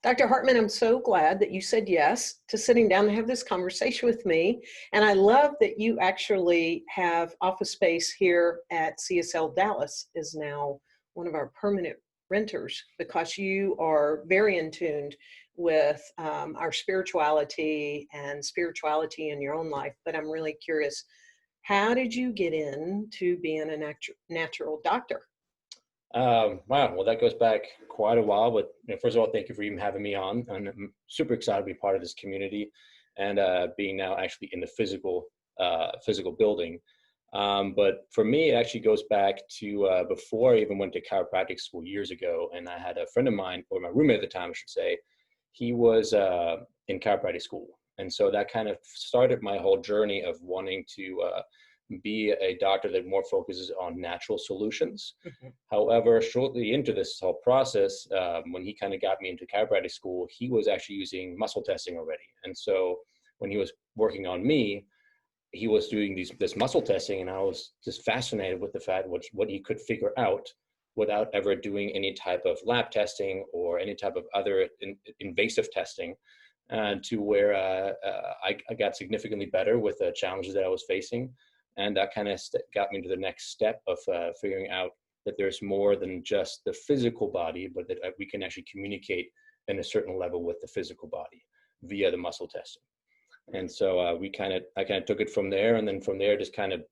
Dr. Hartmann, I'm so glad that you said yes to sitting down to have this conversation with me. And I love that you actually have office space here at CSLDallas is now one of our permanent renters, because you are very in tune with our spirituality and spirituality in your own life. But I'm really curious, how did you get into being a natural doctor? Wow, well, that goes back quite a while. But first of all, thank you for even having me on. I'm super excited to be part of this community and being now actually in the physical building. But for me, it actually goes back to before I even went to chiropractic school years ago. And I had a friend of mine, or my roommate at the time, I should say, he was in chiropractic school. And so that kind of started my whole journey of wanting to be a doctor that more focuses on natural solutions. Mhm. However, shortly into this whole process, when he kind of got me into chiropractic school, he was actually using muscle testing already. And so when he was working on me, he was doing this muscle testing, and I was just fascinated with the fact what he could figure out without ever doing any type of lab testing or any type of other invasive testing, to where I got significantly better with the challenges that I was facing. And that kind of got me to the next step of figuring out that there's more than just the physical body, but that we can actually communicate in a certain level with the physical body via the muscle testing. And so I kind of took it from there, and then from there just kind of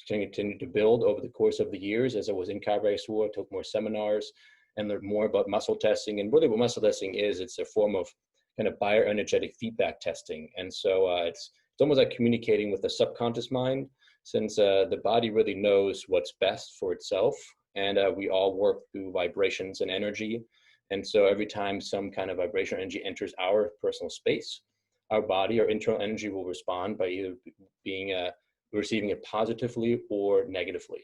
continued to build over the course of the years. As I was in chiropractic school, I took more seminars and learned more about muscle testing. And really what muscle testing is, it's a form of kind of bioenergetic feedback testing. And so it's almost like communicating with the subconscious mind, since the body really knows what's best for itself. And we all work through vibrations and energy. And so every time some kind of vibration or energy enters our personal space, our body, our internal energy will respond by either being receiving it positively or negatively.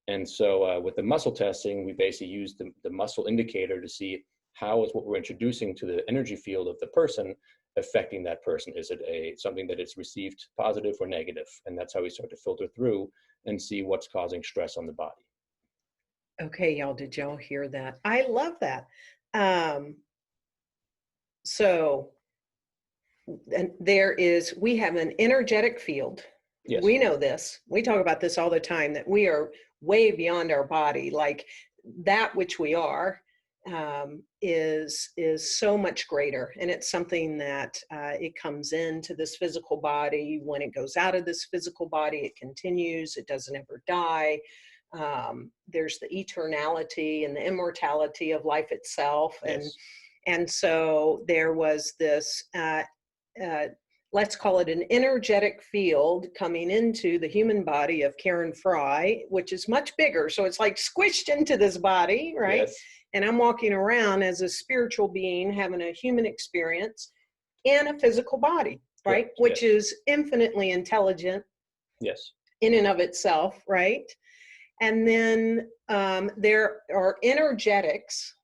And so with the muscle testing, we basically use the muscle indicator to see how is what we're introducing to the energy field of the person affecting that person. Is it something that is received positive or negative? And that's how we start to filter through and see what's causing stress on the body. Okay, y'all, did y'all hear that? I love that. So and we have an energetic field. Yes. We know this. We talk about this all the time, that we are way beyond our body. Like that which we are is so much greater. And it's something that it comes into this physical body. When it goes out of this physical body, it continues. It doesn't ever die. There's the eternality and the immortality of life itself. Yes. And so there was this let's call it an energetic field coming into the human body of Karen Fry, which is much bigger. So it's like squished into this body, right? Yes. And I'm walking around as a spiritual being, having a human experience in a physical body, right? Correct. Which Yes. is infinitely intelligent. Yes. In and of itself, right? And then there are energetics,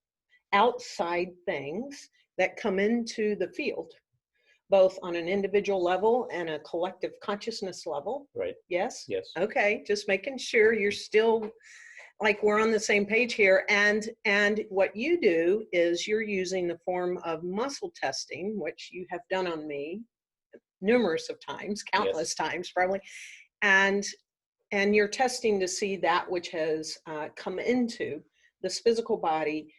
outside things that come into the field, both on an individual level and a collective consciousness level. Right. Yes? Yes. Okay, just making sure you're still, like, we're on the same page here. And what you do is you're using the form of muscle testing, which you have done on me numerous of times, countless times probably. And you're testing to see that which has come into this physical body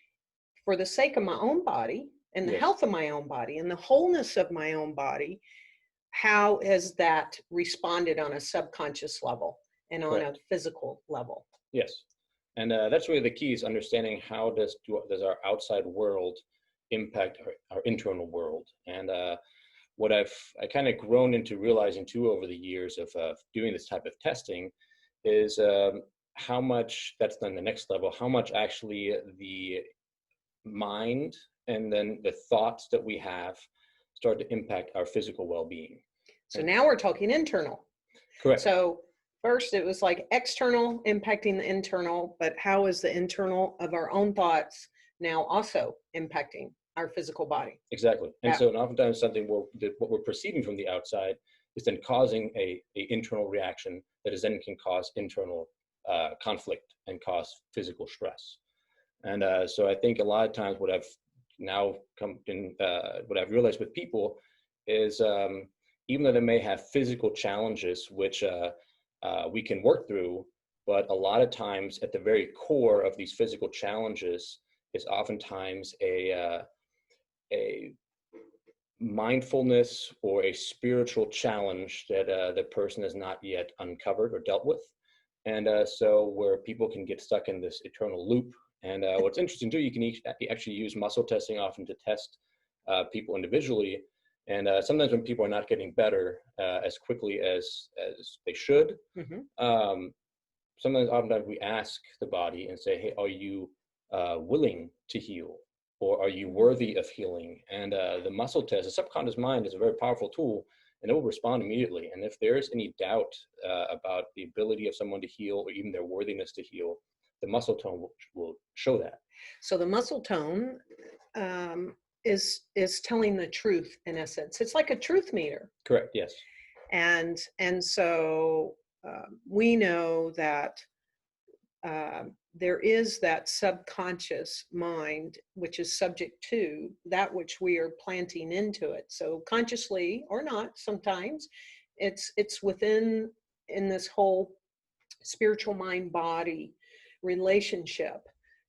for the sake of my own body and the Yes. health of my own body and the wholeness of my own body. How has that responded on a subconscious level and on Correct. a physical level? Yes. And that's really the key, is understanding how does our outside world impact our internal world. And what I kind of grown into realizing too over the years of doing this type of testing is how much, that's then the next level, how much actually the mind and then the thoughts that we have start to impact our physical well-being. So now we're talking internal. Correct. So first it was like external impacting the internal, but how is the internal of our own thoughts now also impacting our physical body? Exactly. And so oftentimes something what we're perceiving from the outside is then causing a internal reaction that is then can cause internal conflict and cause physical stress. And so I think a lot of times what I've now come in, what I've realized with people is even though they may have physical challenges, which we can work through, but a lot of times at the very core of these physical challenges is oftentimes a mindfulness or a spiritual challenge that the person has not yet uncovered or dealt with. And so where people can get stuck in this eternal loop. And what's interesting too, you can actually use muscle testing often to test people individually. And sometimes when people are not getting better as quickly as they should, oftentimes we ask the body and say, hey, are you willing to heal? Or are you worthy of healing? And the muscle test, the subconscious mind is a very powerful tool, and it will respond immediately. And if there's any doubt about the ability of someone to heal or even their worthiness to heal, the muscle tone will show that. So the muscle tone is telling the truth in essence. It's like a truth meter. Correct. Yes. And so we know that there is that subconscious mind, which is subject to that which we are planting into it. So consciously or not, sometimes it's within in this whole spiritual mind body relationship.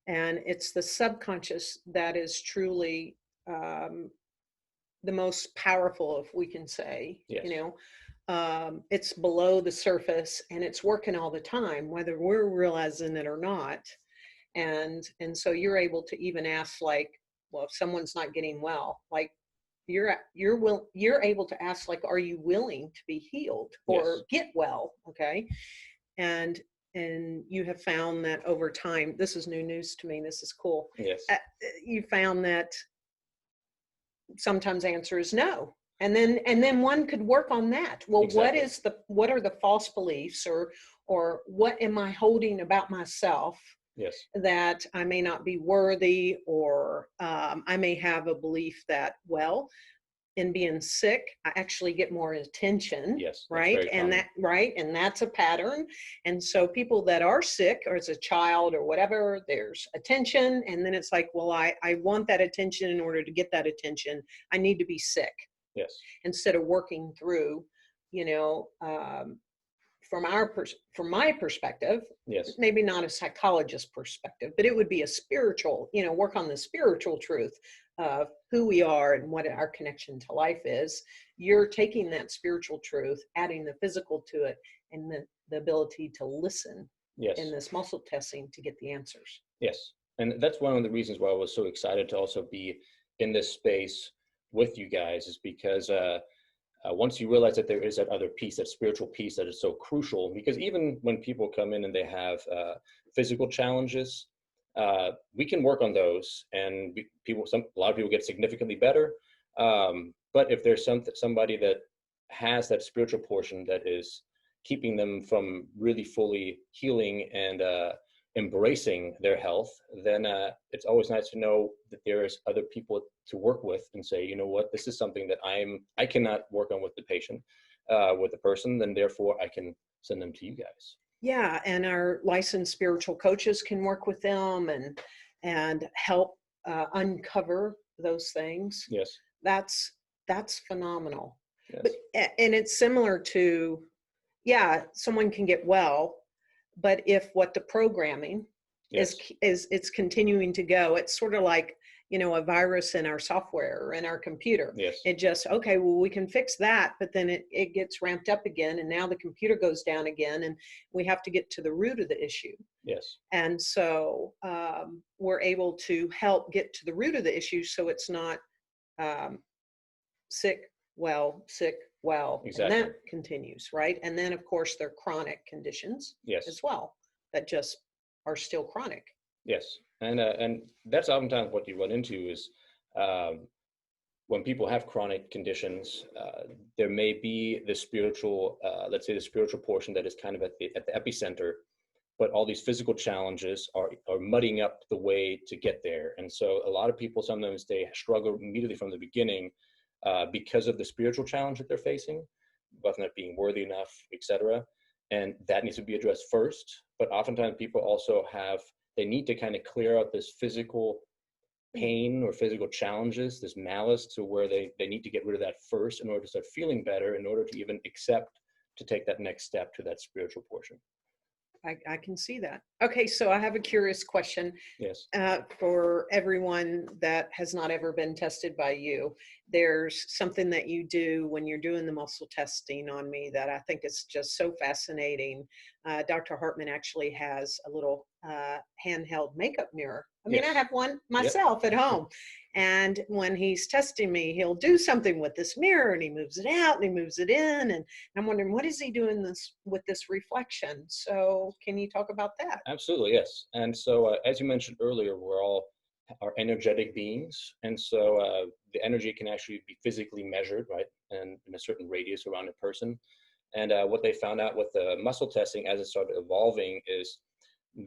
And it's the subconscious that is truly the most powerful, if we can say, yes. It's below the surface and it's working all the time, whether we're realizing it or not. And so you're able to even ask, like, well, if someone's not getting well, like you're able to ask, like, are you willing to be healed or get well? Okay. And you have found that over time, this is new news to me. This is cool. Yes. You found that sometimes the answer is no. And then one could work on that. Well, exactly. what are the false beliefs or what am I holding about myself yes. that I may not be worthy, or I may have a belief that, well, in being sick, I actually get more attention. Yes. Right. And that's a pattern. And so people that are sick or as a child or whatever, there's attention. And then it's like, well, I want that attention. In order to get that attention, I need to be sick. Yes. Instead of working through, from my perspective, yes. maybe not a psychologist perspective, but it would be a spiritual, work on the spiritual truth of who we are and what our connection to life is. You're taking that spiritual truth, adding the physical to it, and the ability to listen yes. in this muscle testing to get the answers. Yes. And that's one of the reasons why I was so excited to also be in this space with you guys, is because once you realize that there is that other piece, that spiritual piece that is so crucial, because even when people come in and they have physical challenges, we can work on those, and a lot of people get significantly better. But if there's somebody that has that spiritual portion that is keeping them from really fully healing and embracing their health, then it's always nice to know that there's other people to work with and say, you know what, this is something that I cannot work on with the patient, with the person, then therefore I can send them to you guys. Yeah, and our licensed spiritual coaches can work with them and help uncover those things. Yes. That's phenomenal. Yes. But, and it's similar to, someone can get well, but if what the programming is it's continuing to go, it's sort of like, a virus in our software or in our computer. Yes. It just, okay, well, we can fix that, but then it gets ramped up again, and now the computer goes down again, and we have to get to the root of the issue. Yes. And so we're able to help get to the root of the issue, so it's not sick, well, exactly. And that continues, right? And then, of course, there are chronic conditions as well that just are still chronic. Yes. And that's oftentimes what you run into is when people have chronic conditions, there may be the spiritual, let's say the spiritual portion that is kind of at the epicenter, but all these physical challenges are muddying up the way to get there. And so a lot of people, sometimes they struggle immediately from the beginning because of the spiritual challenge that they're facing, whether not being worthy enough, etc. And that needs to be addressed first. But oftentimes people also they need to kind of clear out this physical pain or physical challenges, this malice to where they need to get rid of that first in order to start feeling better, in order to even accept to take that next step to that spiritual portion. I can see that. Okay, so I have a curious question. Yes. For everyone that has not ever been tested by you. There's something that you do when you're doing the muscle testing on me that I think is just so fascinating. Dr. Hartmann actually has a little handheld makeup mirror. I mean, Yes. I have one myself at home. And when he's testing me, he'll do something with this mirror and he moves it out and he moves it in. And I'm wondering, what is he doing with this reflection? So can you talk about that? Absolutely, yes. And so, as you mentioned earlier, we're all are energetic beings. And so the energy can actually be physically measured, right? And in a certain radius around a person. And what they found out with the muscle testing as it started evolving is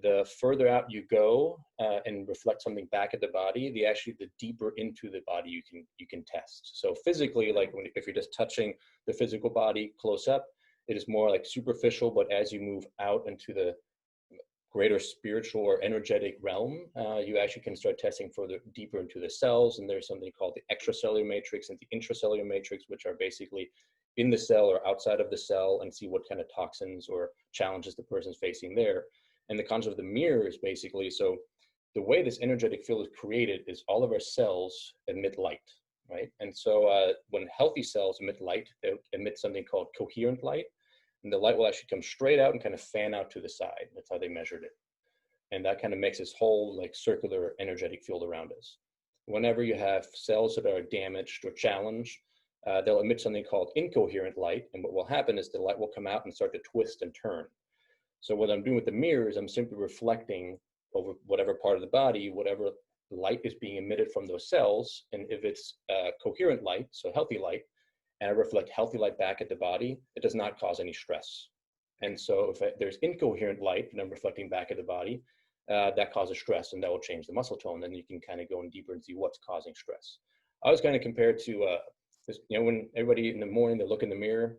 the further out you go and reflect something back at the body, the deeper into the body you can test. So physically, like if you're just touching the physical body close up, it is more like superficial. But as you move out into the greater spiritual or energetic realm, you actually can start testing further deeper into the cells. And there's something called the extracellular matrix and the intracellular matrix, which are basically in the cell or outside of the cell, and see what kind of toxins or challenges the person's facing there. And the concept of the mirror is basically, so the way this energetic field is created is all of our cells emit light, right? And so when healthy cells emit light, they emit something called coherent light. And the light will actually come straight out and kind of fan out to the side. That's how they measured it. And that kind of makes this whole like circular energetic field around us. Whenever you have cells that are damaged or challenged, they'll emit something called incoherent light. And what will happen is the light will come out and start to twist and turn. So what I'm doing with the mirror is I'm simply reflecting over whatever part of the body, whatever light is being emitted from those cells. And if it's coherent light, so healthy light, and I reflect healthy light back at the body, it does not cause any stress. And so if there's incoherent light and I'm reflecting back at the body, that causes stress, and that will change the muscle tone. Then you can kind of go in deeper and see what's causing stress. I was kind of compared to this, when everybody in the morning, they look in the mirror,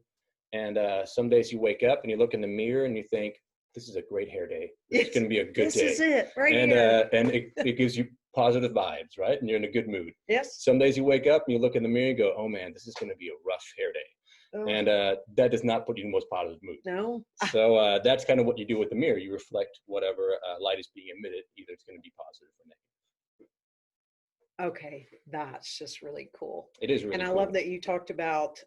and some days you wake up and you look in the mirror and you think, this is a great hair day. It's going to be a good day. This is it, right and, here. And it gives you positive vibes, right? And you're in a good mood. Yes. Some days you wake up and you look in the mirror and go, oh man, this is going to be a rough hair day. Oh. And that does not put you in the most positive mood. No. So that's kind of what you do with the mirror. You reflect whatever light is being emitted. Either it's going to be positive or negative. Okay, that's just really cool. It is really cool. And I cool. love that you talked about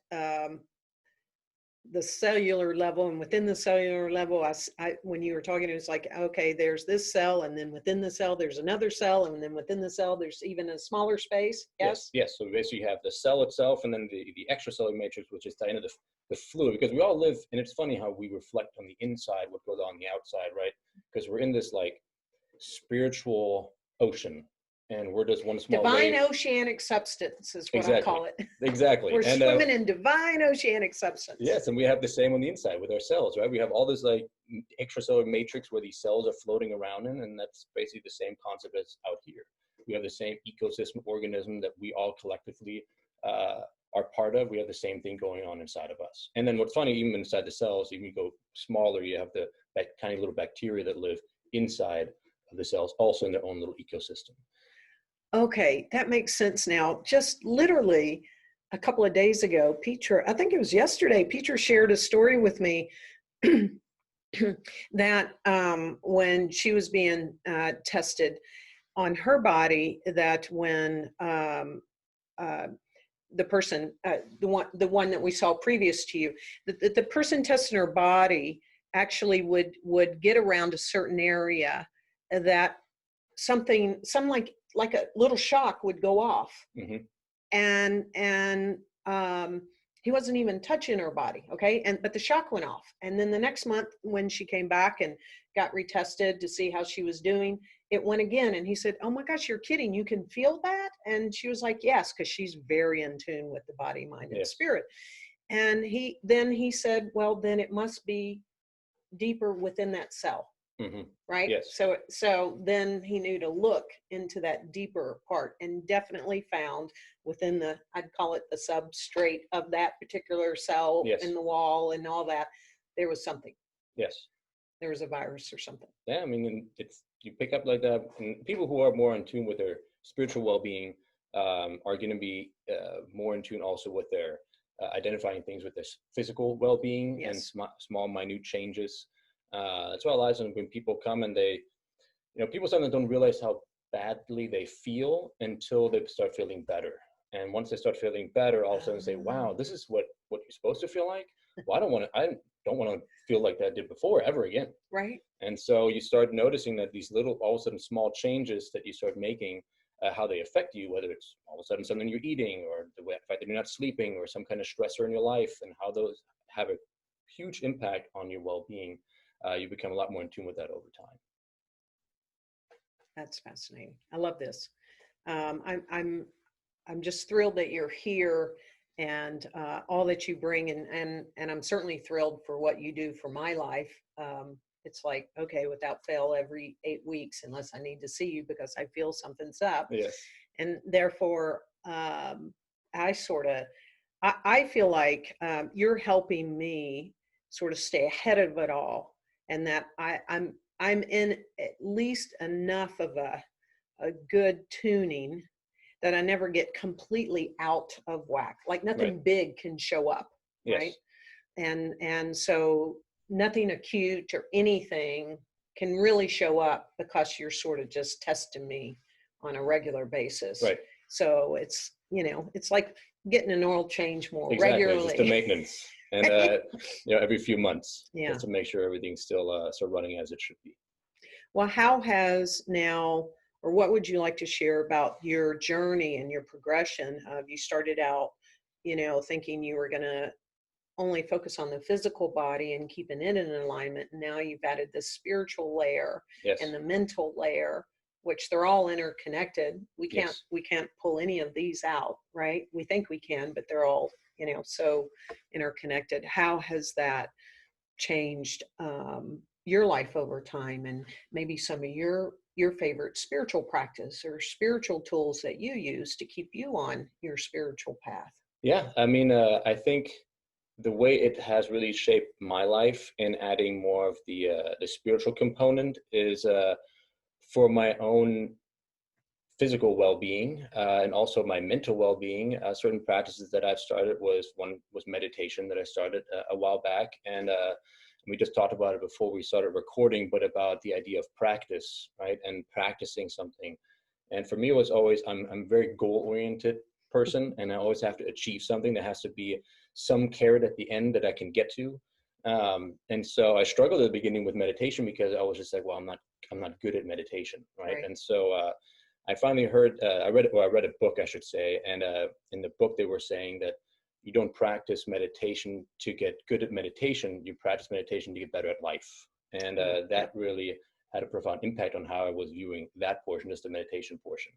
the cellular level, and within the cellular level, I when you were talking, it was like, okay, there's this cell, and then within the cell, there's another cell, and then within the cell, there's even a smaller space. Yes? Yes. So basically you have the cell itself, and then the extracellular matrix, which is the end of the fluid, because we all live, and it's funny how we reflect on the inside what goes on the outside, right? Because we're in this like spiritual ocean, and we're just one small divine wave. Oceanic substance is what exactly. I call it. Exactly. We're swimming in divine oceanic substance. Yes, and we have the same on the inside with our cells, right? We have all this like extracellular matrix where these cells are floating around in, and that's basically the same concept as out here. We have the same ecosystem organism that we all collectively are part of. We have the same thing going on inside of us. And then what's funny, even inside the cells, even you go smaller, you have the tiny little bacteria that live inside of the cells, also in their own little ecosystem. Okay, that makes sense now. Just literally a couple of days ago, Petra, I think it was yesterday, Petra shared a story with me that when she was being tested on her body, that when the person, the one that we saw previous to you, the person testing her body actually would get around a certain area that some like a little shock would go off. Mm-hmm. And he wasn't even touching her body. Okay. But the shock went off. And then the next month when she came back and got retested to see how she was doing, it went again. And he said, oh my gosh, you're kidding. You can feel that? And she was like, yes, because she's very in tune with the body, mind, and spirit. And he said, well, then it must be deeper within that cell. Mm-hmm. Right. Yes. So then he knew to look into that deeper part, and definitely found within I'd call it the substrate of that particular cell in the wall and all that, there was something. Yes. There was a virus or something. Yeah. I mean, you pick up like that, and people who are more in tune with their spiritual well-being are going to be more in tune also with their identifying things with their physical well-being. Yes. And small, minute changes. That's why a lot of times when people come and they, people sometimes don't realize how badly they feel until they start feeling better. And once they start feeling better, all of a sudden say, wow, this is what you're supposed to feel like. Well, I don't want to feel like that I did before ever again. Right. And so you start noticing that these little, all of a sudden, small changes that you start making, how they affect you, whether it's all of a sudden something you're eating, or the fact that you're not sleeping, or some kind of stressor in your life, and how those have a huge impact on your well-being. You become a lot more in tune with that over time. That's fascinating. I love this. I'm just thrilled that you're here, and all that you bring, and I'm certainly thrilled for what you do for my life. It's like, okay, without fail, every 8 weeks, unless I need to see you because I feel something's up. Yes. And therefore, I feel like you're helping me sort of stay ahead of it all, and that I'm in at least enough of a good tuning that I never get completely out of whack. Like nothing Right. big can show up, Yes. right? And so nothing acute or anything can really show up because you're sort of just testing me on a regular basis. Right. So it's, it's like getting an oil change more Exactly. regularly. Just the maintenance, and every few months, Yeah. just to make sure everything's still running as it should be. Well, how has now, or what would you like to share about your journey and your progression of, you started out, thinking you were going to only focus on the physical body and keeping it in alignment. And now you've added this spiritual layer. Yes. And the mental layer, which they're all interconnected. We can't pull any of these out, right? We think we can, but they're all, so interconnected. How has that changed your life over time, and maybe some of your favorite spiritual practice or spiritual tools that you use to keep you on your spiritual path? Yeah, I mean, I think the way it has really shaped my life in adding more of the spiritual component is for my own physical well-being and also my mental well-being. Certain practices that I've started was meditation that I started a while back, and we just talked about it before we started recording, but about the idea of practice, right? And practicing something. And for me, it was always, I'm a very goal-oriented person, and I always have to achieve something. There has to be some carrot at the end that I can get to. And so I struggled at the beginning with meditation because I was just like, well, I'm not good at meditation, right? And so I finally heard, I read a book, I should say, and in the book they were saying that you don't practice meditation to get good at meditation, you practice meditation to get better at life. And that really had a profound impact on how I was viewing that portion, just the meditation portion.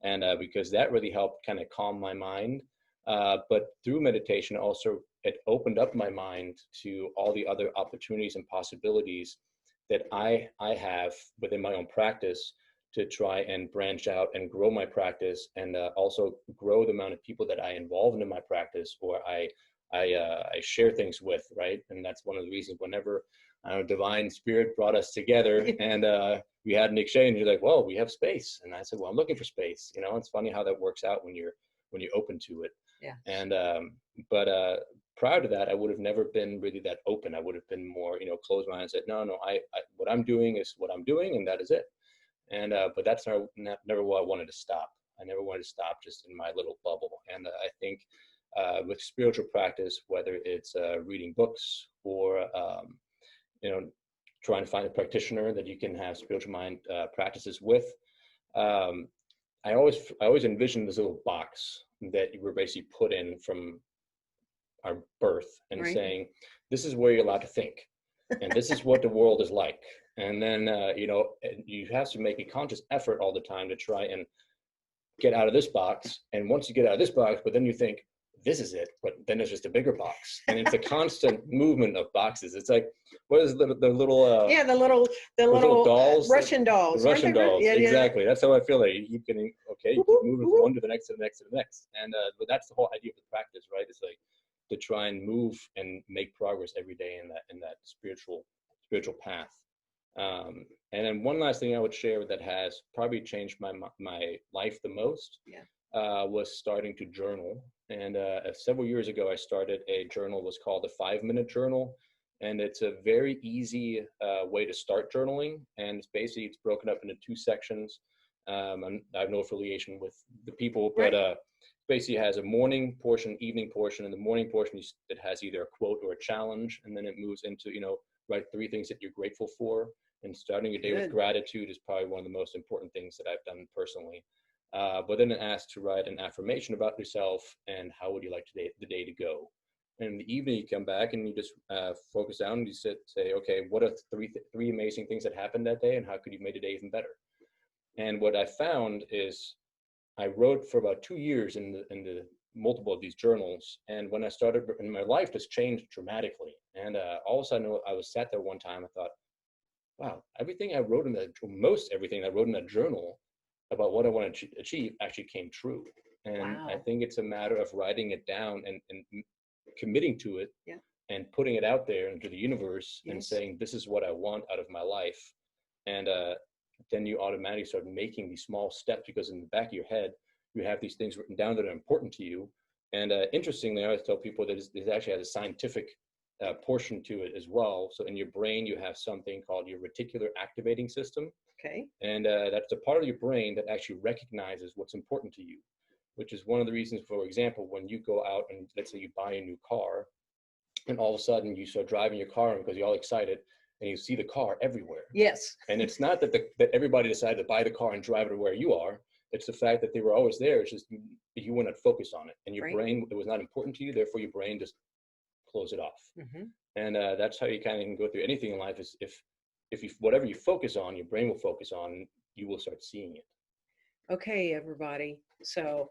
And because that really helped kind of calm my mind. But through meditation also, it opened up my mind to all the other opportunities and possibilities that I have within my own practice to try and branch out and grow my practice, and also grow the amount of people that I involve in my practice, or I share things with, right? And that's one of the reasons whenever divine spirit brought us together and we had an exchange, you're like, well, we have space. And I said, well, I'm looking for space. It's funny how that works out when you're open to it. Yeah. And but prior to that, I would have never been really that open. I would have been more, closed minded and said, no, I what I'm doing is what I'm doing, and that is it. And but that's never what I wanted to stop. I never wanted to stop just in my little bubble. And I think with spiritual practice, whether it's reading books or trying to find a practitioner that you can have spiritual mind practices with, I always envisioned this little box that you were basically put in from our birth, and saying, this is where you're allowed to think, and this is what the world is like. And then, you have to make a conscious effort all the time to try and get out of this box. And once you get out of this box, but then you think, this is it, but then there's just a bigger box. And it's a constant movement of boxes. It's like, what is the little... the little dolls? Russian dolls. The Russian dolls, yeah, exactly. That's how I feel like you keep getting, you keep moving from one to the next, to the next, to the next. And but that's the whole idea of the practice, right? It's like to try and move and make progress every day in that spiritual path. And then one last thing I would share that has probably changed my life the most was starting to journal. And several years ago, I started a journal. It was called the 5-Minute Journal. And it's a very easy way to start journaling. And it's basically, it's broken up into 2 sections. I have no affiliation with the people, but basically has a morning portion, evening portion. And the morning portion, it has either a quote or a challenge. And then it moves into, write 3 things that you're grateful for. And starting your day with gratitude is probably one of the most important things that I've done personally. But then it asks to write an affirmation about yourself and how would you like the day to go. And in the evening, you come back and you just focus down and you say, okay, what are 3 amazing things that happened that day and how could you make the day even better? And what I found is I wrote for about 2 years in the multiple of these journals. And when I started, and my life just changed dramatically. And all of a sudden, I was sat there one time, I thought, wow, most everything I wrote in that journal about what I want to achieve actually came true. And I think it's a matter of writing it down and committing to it and putting it out there into the universe and saying, this is what I want out of my life. And then you automatically start making these small steps because in the back of your head, you have these things written down that are important to you. And interestingly, I always tell people that this actually has a scientific portion to it as well. So in your brain, you have something called your reticular activating system. Okay. And that's a part of your brain that actually recognizes what's important to you, which is one of the reasons, for example, when you go out and let's say you buy a new car and all of a sudden you start driving your car because you're all excited and you see the car everywhere. Yes. And it's not that everybody decided to buy the car and drive it where you are. It's the fact that they were always there. It's just you were not focused on it. And your brain, it was not important to you. Therefore, your brain just close it off. And that's how you kind of can go through anything in life is if you, whatever you focus on, your brain will focus on, you will start seeing it. Okay, everybody. So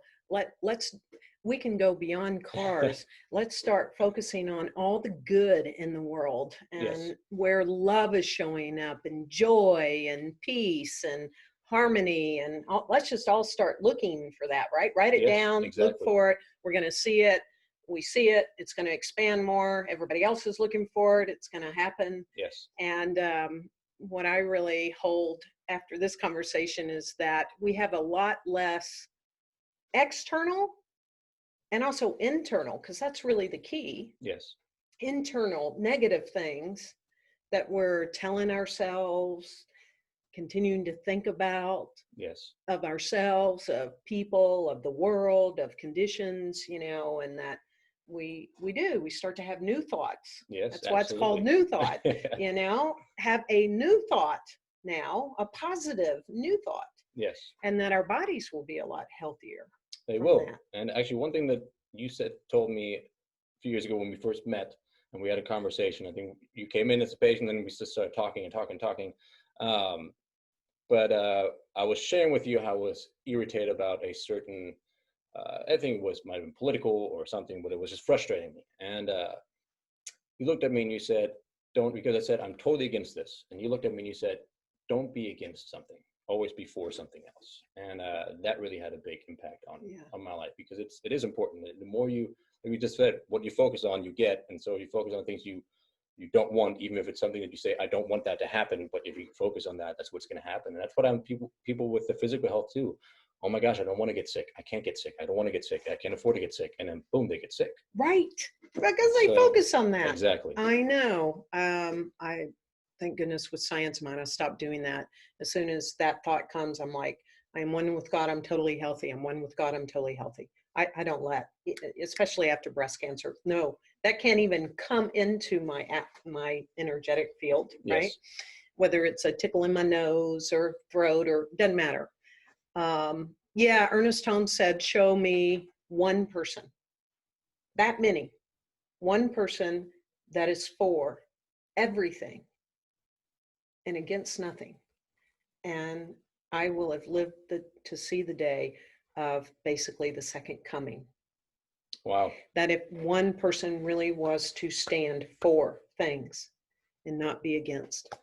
we can go beyond cars. Let's start focusing on all the good in the world and where love is showing up and joy and peace and harmony and let's just all start looking for that, right? Write it down, look for it. We're going to see it. We see it. It's going to expand more. Everybody else is looking for it. It's going to happen. Yes. And what I really hold after this conversation is that we have a lot less external and also internal, because that's really the key. Yes. Internal negative things that we're telling ourselves, continuing to think about. Yes. Of ourselves, of people, of the world, of conditions, and that we start to have new thoughts. Yes, that's why it's called new thought. Have a new thought now, a positive new thought. Yes. And that our bodies will be a lot healthier. They will. And actually, one thing that you told me a few years ago when we first met and we had a conversation, I think you came in as a patient and then we just started talking. But I was sharing with you how I was irritated about a certain, I think it might have been political or something, but it was just frustrating me. And you looked at me and you said, because I said, I'm totally against this. And you looked at me and you said, don't be against something, always be for something else. And that really had a big impact on my life because it is important. The more you just said, what you focus on, you get. And so you focus on things you don't want, even if it's something that you say, I don't want that to happen. But if you focus on that, that's what's going to happen. And that's what people with the physical health too. Oh my gosh, I don't want to get sick. I can't get sick. I don't want to get sick. I can't afford to get sick. And then boom, they get sick. Right. Because they focus on that. Exactly. I know. I thank goodness with science mind, I stopped doing that. As soon as that thought comes, I'm like, I am one with God. I'm totally healthy. I'm one with God. I'm totally healthy. I don't especially after breast cancer. No, that can't even come into my energetic field, right? Yes. Whether it's a tickle in my nose or throat or doesn't matter. Ernest Holmes said, show me one person, that many, one person that is for everything and against nothing. And I will have lived to see the day of basically the second coming. Wow. That if one person really was to stand for things and not be against,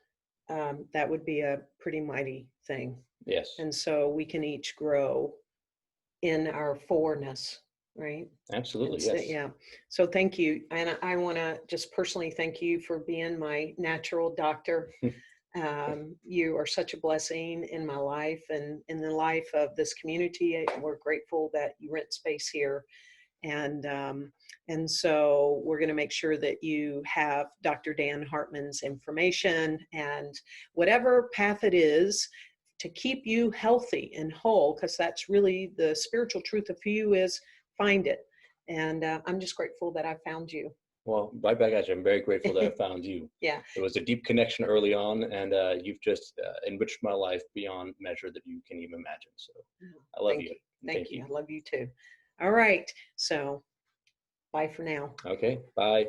that would be a pretty mighty thing. Yes. And so we can each grow in our forness, right? Absolutely, yes. Yeah. So thank you. And I want to just personally thank you for being my natural doctor. You are such a blessing in my life and in the life of this community. We're grateful that you rent space here. And so we're going to make sure that you have Dr. Dan Hartmann's information, and whatever path it is to keep you healthy and whole, because that's really the spiritual truth of who you is, find it. And I'm just grateful that I found you. Well, right back at you. I'm very grateful that I found you. Yeah. It was a deep connection early on, and you've just enriched my life beyond measure that you can even imagine. So I love you. Thank you. I love you too. All right. So bye for now. Okay. Bye.